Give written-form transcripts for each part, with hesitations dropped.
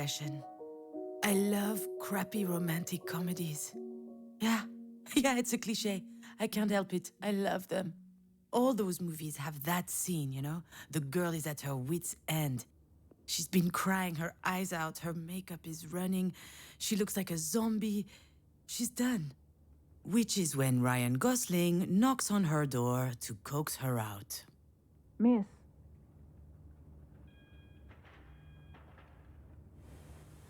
obsession. I love crappy romantic comedies. Yeah, it's a cliché. I can't help it. I love them. All those movies have that scene, you know? The girl is at her wit's end. She's been crying her eyes out, her makeup is running, she looks like a zombie. She's done. Which is when Ryan Gosling knocks on her door to coax her out. Miss.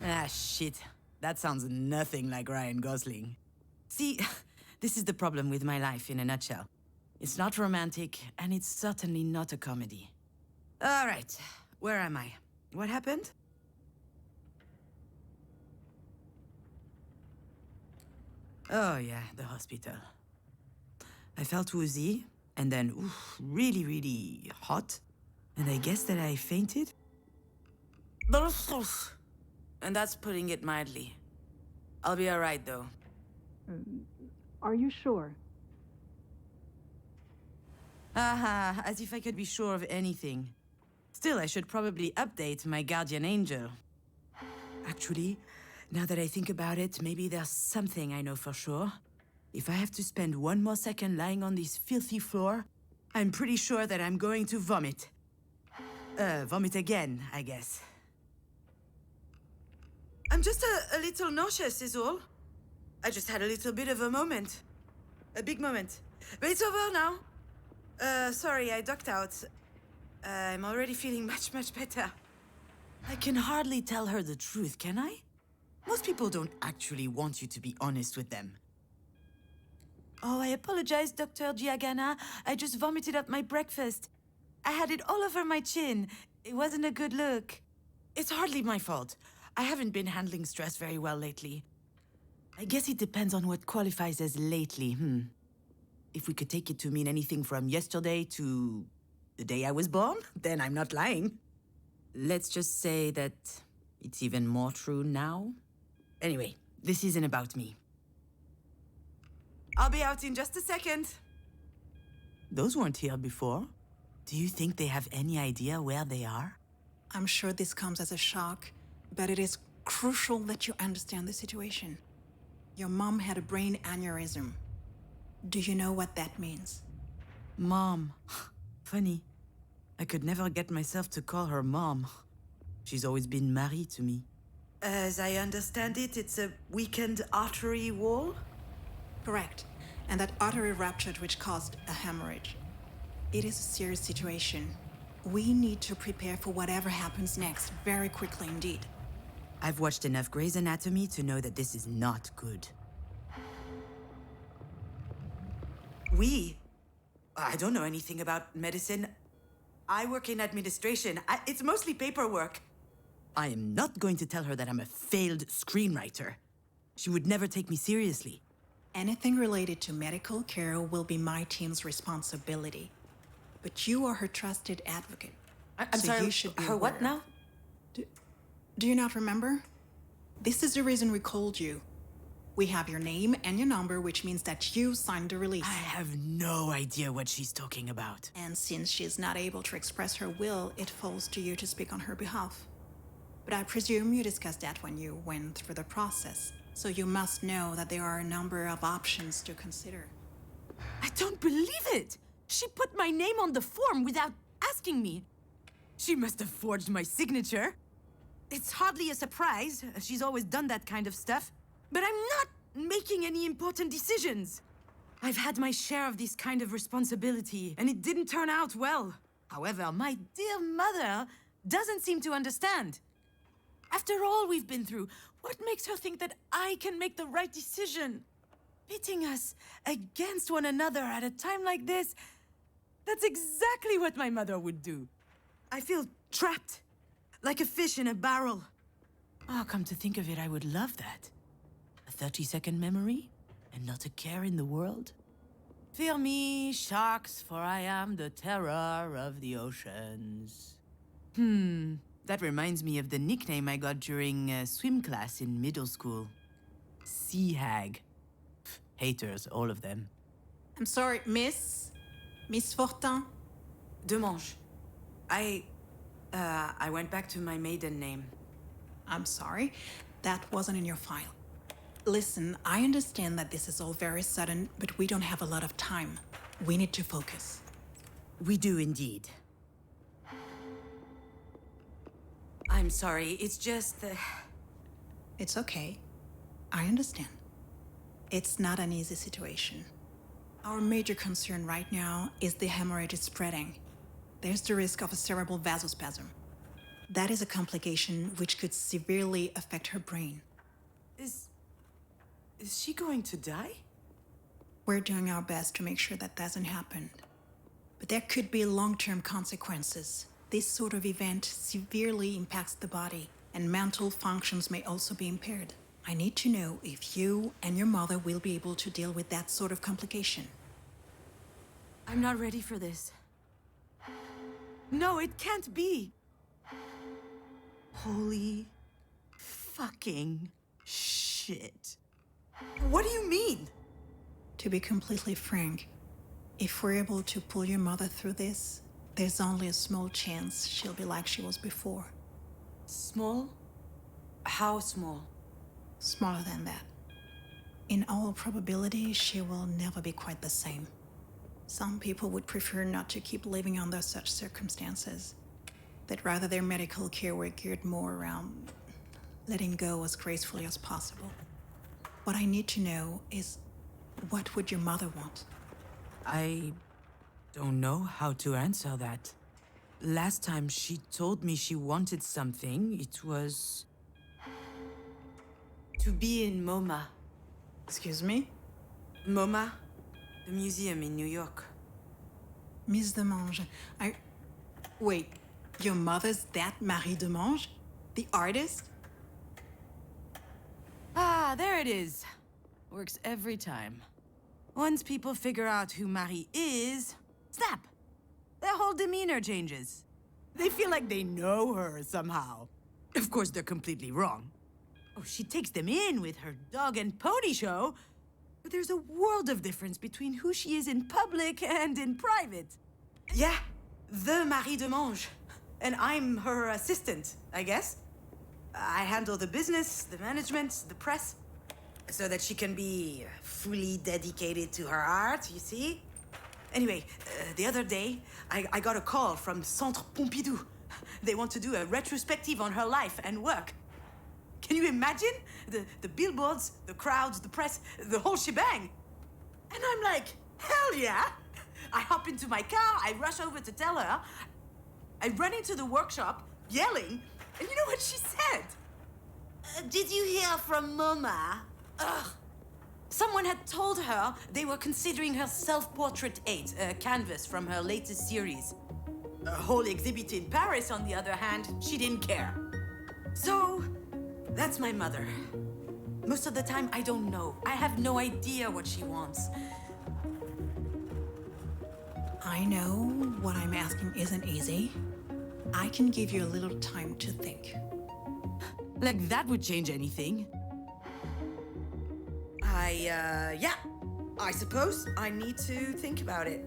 Ah, shit. That sounds nothing like Ryan Gosling. See, this is the problem with my life in a nutshell. It's not romantic, and it's certainly not a comedy. All right, where am I? What happened? Oh yeah, the hospital. I felt woozy, and then really, really hot. And I guess that I fainted? And that's putting it mildly. I'll be alright though. Are you sure? Haha, as if I could be sure of anything. Still, I should probably update my guardian angel. Actually, now that I think about it, maybe there's something I know for sure. If I have to spend one more second lying on this filthy floor, I'm pretty sure that I'm going to vomit. Vomit again, I guess. I'm just a little nauseous, is all. I just had a little bit of a moment. A big moment. But it's over now. Sorry, I ducked out. I'm already feeling much, much better. I can hardly tell her the truth, can I? Most people don't actually want you to be honest with them. Oh, I apologize, Dr. Giagana. I just vomited up my breakfast. I had it all over my chin. It wasn't a good look. It's hardly my fault. I haven't been handling stress very well lately. I guess it depends on what qualifies as lately, If we could take it to mean anything from yesterday to the day I was born, then I'm not lying. Let's just say that it's even more true now. Anyway, this isn't about me. I'll be out in just a second. Those weren't here before. Do you think they have any idea where they are? I'm sure this comes as a shock, but it is crucial that you understand the situation. Your mom had a brain aneurysm. Do you know what that means? Mom. Funny. I could never get myself to call her Mom. She's always been Marie to me. As I understand it, it's a weakened artery wall? Correct. And that artery ruptured, which caused a hemorrhage. It is a serious situation. We need to prepare for whatever happens next, very quickly indeed. I've watched enough Grey's Anatomy to know that this is not good. I don't know anything about medicine. I work in administration. It's mostly paperwork. I am not going to tell her that I'm a failed screenwriter. She would never take me seriously. Anything related to medical care will be my team's responsibility. But you are her trusted advocate. I'm sorry, you should be her what aware. now? Do you not remember? This is the reason we called you. We have your name and your number, which means that you signed the release. I have no idea what she's talking about. And since she is not able to express her will, it falls to you to speak on her behalf. But I presume you discussed that when you went through the process. So you must know that there are a number of options to consider. I don't believe it! She put my name on the form without asking me. She must have forged my signature. It's hardly a surprise. She's always done that kind of stuff. But I'm not making any important decisions. I've had my share of this kind of responsibility, and it didn't turn out well. However, my dear mother doesn't seem to understand. After all we've been through, what makes her think that I can make the right decision? Pitting us against one another at a time like this, that's exactly what my mother would do. I feel trapped, like a fish in a barrel. Oh, come to think of it, I would love that. A 30-second memory, and not a care in the world. Fear me, sharks, for I am the terror of the oceans. That reminds me of the nickname I got during swim class in middle school. Sea Hag. Haters, all of them. I'm sorry, Miss Fortin? Demange. I went back to my maiden name. I'm sorry. That wasn't in your file. Listen, I understand that this is all very sudden, but we don't have a lot of time. We need to focus. We do indeed. I'm sorry, it's just... It's okay. I understand. It's not an easy situation. Our major concern right now is the hemorrhage is spreading. There's the risk of a cerebral vasospasm. That is a complication which could severely affect her brain. Is she going to die? We're doing our best to make sure that doesn't happen. But there could be long-term consequences. This sort of event severely impacts the body, and mental functions may also be impaired. I need to know if you and your mother will be able to deal with that sort of complication. I'm not ready for this. No, it can't be. Holy fucking shit. What do you mean? To be completely frank, if we're able to pull your mother through this, there's only a small chance she'll be like she was before. Small? How small? Smaller than that. In all probability, she will never be quite the same. Some people would prefer not to keep living under such circumstances, that rather their medical care were geared more around letting go as gracefully as possible. What I need to know is, what would your mother want? I don't know how to answer that. Last time she told me she wanted something, it was... to be in MoMA. Excuse me? MoMA? The museum in New York. Miss Demange, Wait, your mother's that Marie Demange? The artist? Ah, there it is. Works every time. Once people figure out who Marie is, snap! Their whole demeanor changes. They feel like they know her somehow. Of course, they're completely wrong. Oh, she takes them in with her dog and pony show. But there's a world of difference between who she is in public and in private. Yeah, the Marie Demange. And I'm her assistant, I guess. I handle the business, the management, the press, so that she can be fully dedicated to her art, you see? Anyway, the other day, I got a call from Centre Pompidou. They want to do a retrospective on her life and work. Can you imagine? The billboards, the crowds, the press, the whole shebang. And I'm like, hell yeah! I hop into my car, I rush over to tell her. I run into the workshop, yelling, and you know what she said? Did you hear from Mama? Ugh. Someone had told her they were considering her self-portrait 8, a canvas from her latest series. A whole exhibit in Paris, on the other hand, she didn't care. So, that's my mother. Most of the time, I don't know. I have no idea what she wants. I know what I'm asking isn't easy. I can give you a little time to think. Like that would change anything. Yeah. I suppose I need to think about it.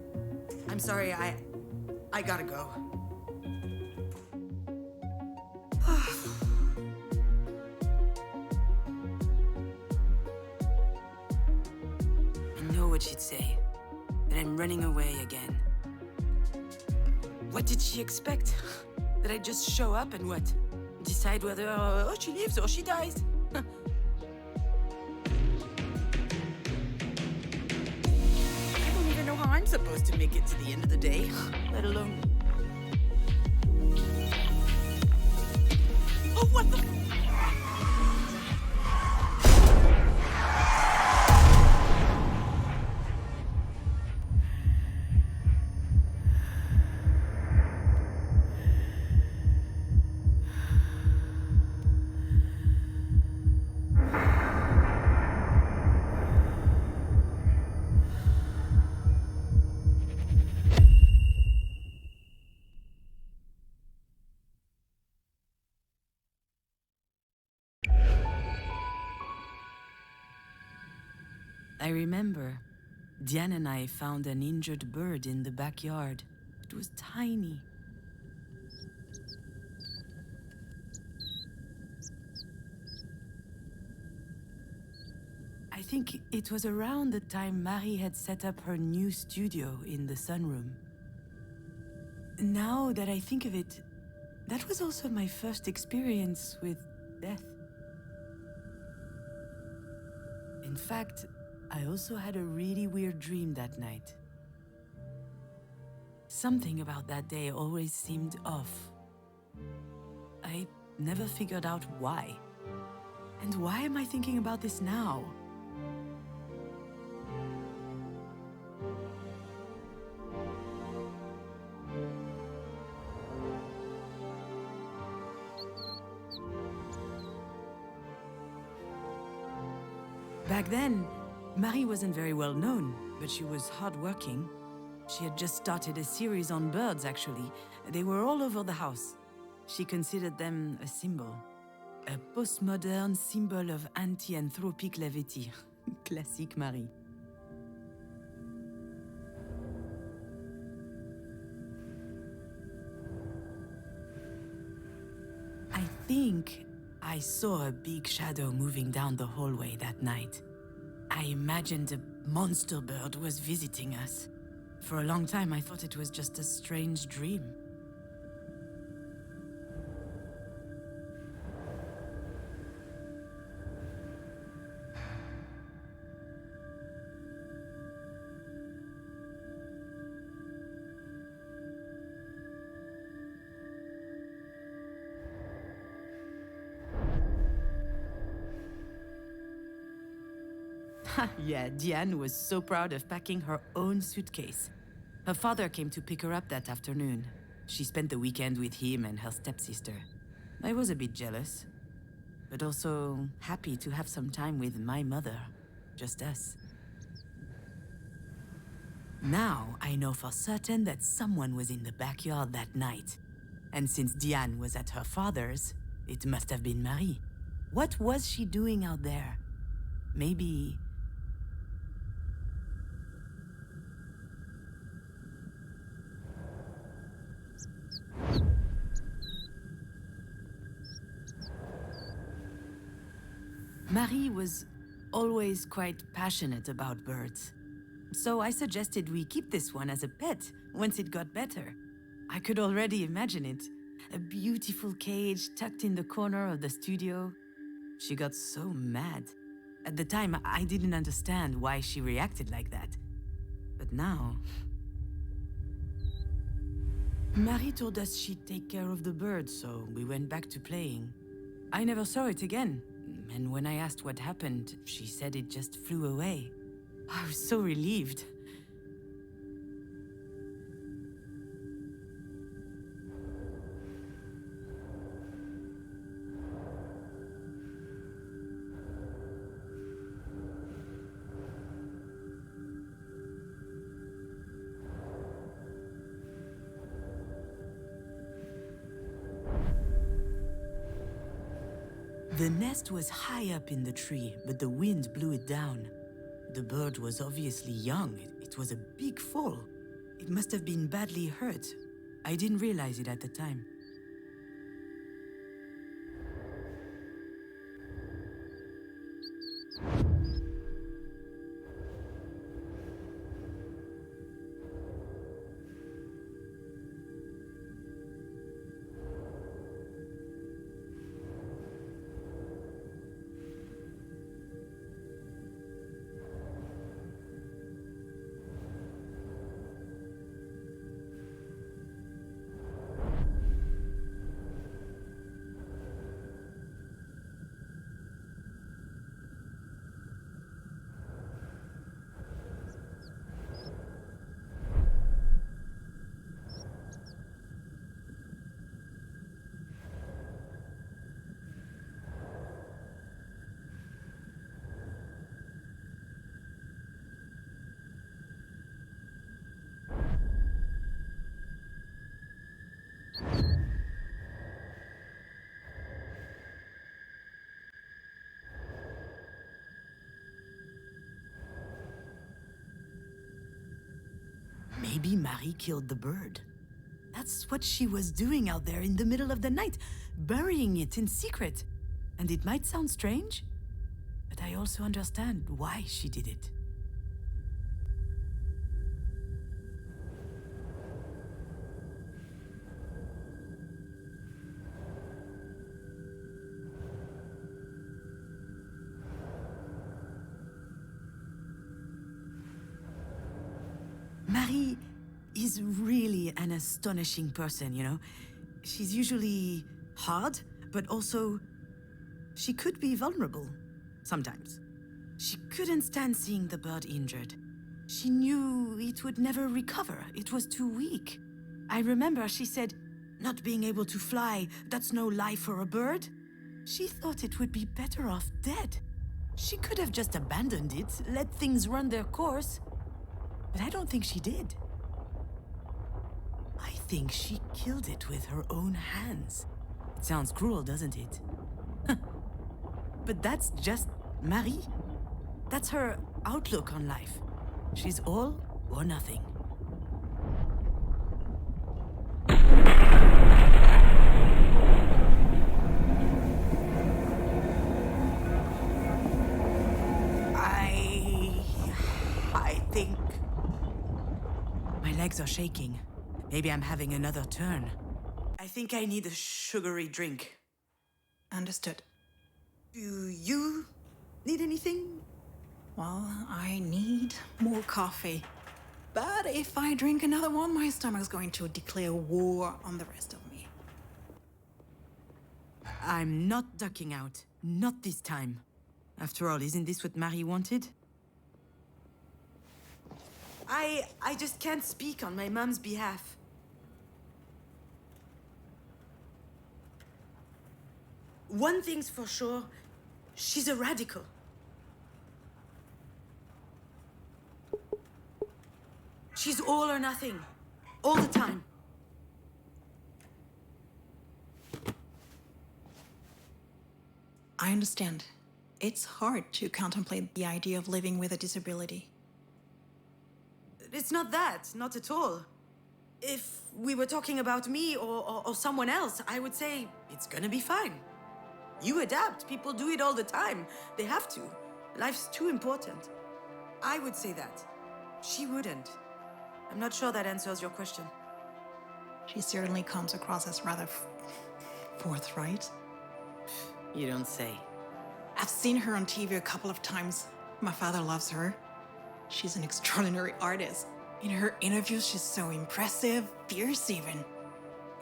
I'm sorry, I gotta go. I know what she'd say. That I'm running away again. What did she expect? That I just show up and what? Decide whether she lives or she dies? I don't even know how I'm supposed to make it to the end of the day, let alone... Oh, what the... I remember, Diane and I found an injured bird in the backyard. It was tiny. I think it was around the time Marie had set up her new studio in the sunroom. Now that I think of it, that was also my first experience with death. In fact, I also had a really weird dream that night. Something about that day always seemed off. I never figured out why. And why am I thinking about this now? Back then, Marie wasn't very well known, but she was hardworking. She had just started a series on birds, actually. They were all over the house. She considered them a symbol. A postmodern symbol of anti-anthropic levity. Classique Marie. I think I saw a big shadow moving down the hallway that night. I imagined a monster bird was visiting us. For a long time, I thought it was just a strange dream. Yeah, Diane was so proud of packing her own suitcase. Her father came to pick her up that afternoon. She spent the weekend with him and her stepsister. I was a bit jealous, but also happy to have some time with my mother, just us. Now I know for certain that someone was in the backyard that night. And since Diane was at her father's, it must have been Marie. What was she doing out there? Maybe... Marie was always quite passionate about birds. So I suggested we keep this one as a pet once it got better. I could already imagine it. A beautiful cage tucked in the corner of the studio. She got so mad. At the time, I didn't understand why she reacted like that. But now... Marie told us she'd take care of the bird, so we went back to playing. I never saw it again. And when I asked what happened, she said it just flew away. I was so relieved. The nest was high up in the tree, but the wind blew it down. The bird was obviously young. It was a big fall. It must have been badly hurt. I didn't realize it at the time. Maybe Marie killed the bird. That's what she was doing out there in the middle of the night, burying it in secret. And it might sound strange, but I also understand why she did it. Marie is really an astonishing person, you know? She's usually hard, but also she could be vulnerable sometimes. She couldn't stand seeing the bird injured. She knew it would never recover. It was too weak. I remember she said, "Not being able to fly, that's no life for a bird." She thought it would be better off dead. She could have just abandoned it, let things run their course. But I don't think she did. I think she killed it with her own hands. It sounds cruel, doesn't it? But that's just Marie. That's her outlook on life. She's all or nothing. I think... My legs are shaking. Maybe I'm having another turn. I think I need a sugary drink. Understood. Do you need anything? Well, I need more coffee. But if I drink another one, my stomach's going to declare war on the rest of me. I'm not ducking out. Not this time. After all, isn't this what Marie wanted? I just can't speak on my mom's behalf. One thing's for sure, she's a radical. She's all or nothing, all the time. I understand. It's hard to contemplate the idea of living with a disability. It's not that, not at all. If we were talking about me or someone else, I would say it's gonna be fine. You adapt, people do it all the time. They have to. Life's too important. I would say that. She wouldn't. I'm not sure that answers your question. She certainly comes across as rather forthright. You don't say. I've seen her on TV a couple of times. My father loves her. She's an extraordinary artist. In her interviews, she's so impressive, fierce even.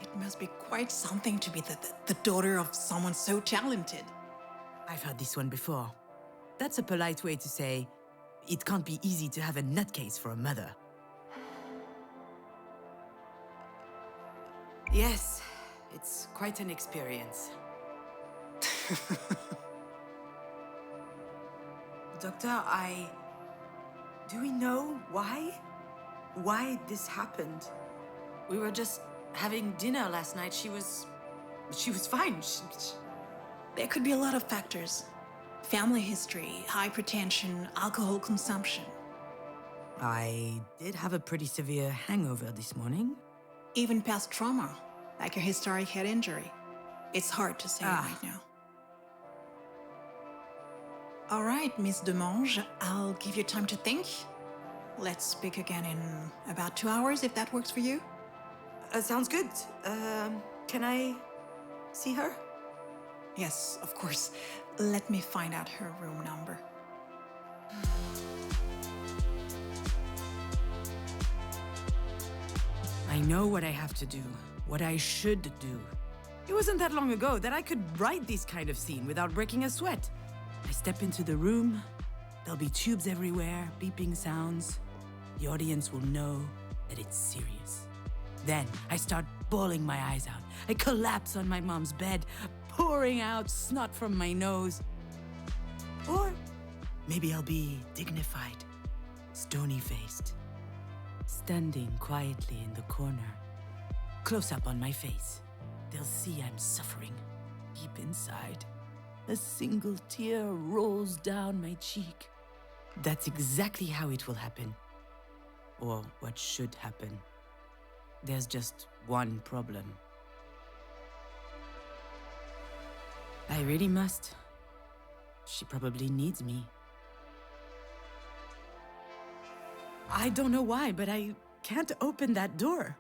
It must be quite something to be the daughter of someone so talented. I've heard this one before. That's a polite way to say, it can't be easy to have a nutcase for a mother. Yes, it's quite an experience. Doctor, do we know why? Why this happened? We were just having dinner last night. She was fine. There could be a lot of factors. Family history, hypertension, alcohol consumption. I did have a pretty severe hangover this morning. Even past trauma, like a historic head injury. It's hard to say right now. All right, Miss Demange, I'll give you time to think. Let's speak again in about 2 hours, if that works for you. Sounds good. Can I see her? Yes, of course. Let me find out her room number. I know what I have to do, what I should do. It wasn't that long ago that I could write this kind of scene without breaking a sweat. I step into the room, there'll be tubes everywhere, beeping sounds. The audience will know that it's serious. Then I start bawling my eyes out. I collapse on my mom's bed, pouring out snot from my nose. Or maybe I'll be dignified, stony-faced, standing quietly in the corner, close up on my face. They'll see I'm suffering deep inside. A single tear rolls down my cheek. That's exactly how it will happen. Or what should happen. There's just one problem. I really must. She probably needs me. I don't know why, but I can't open that door.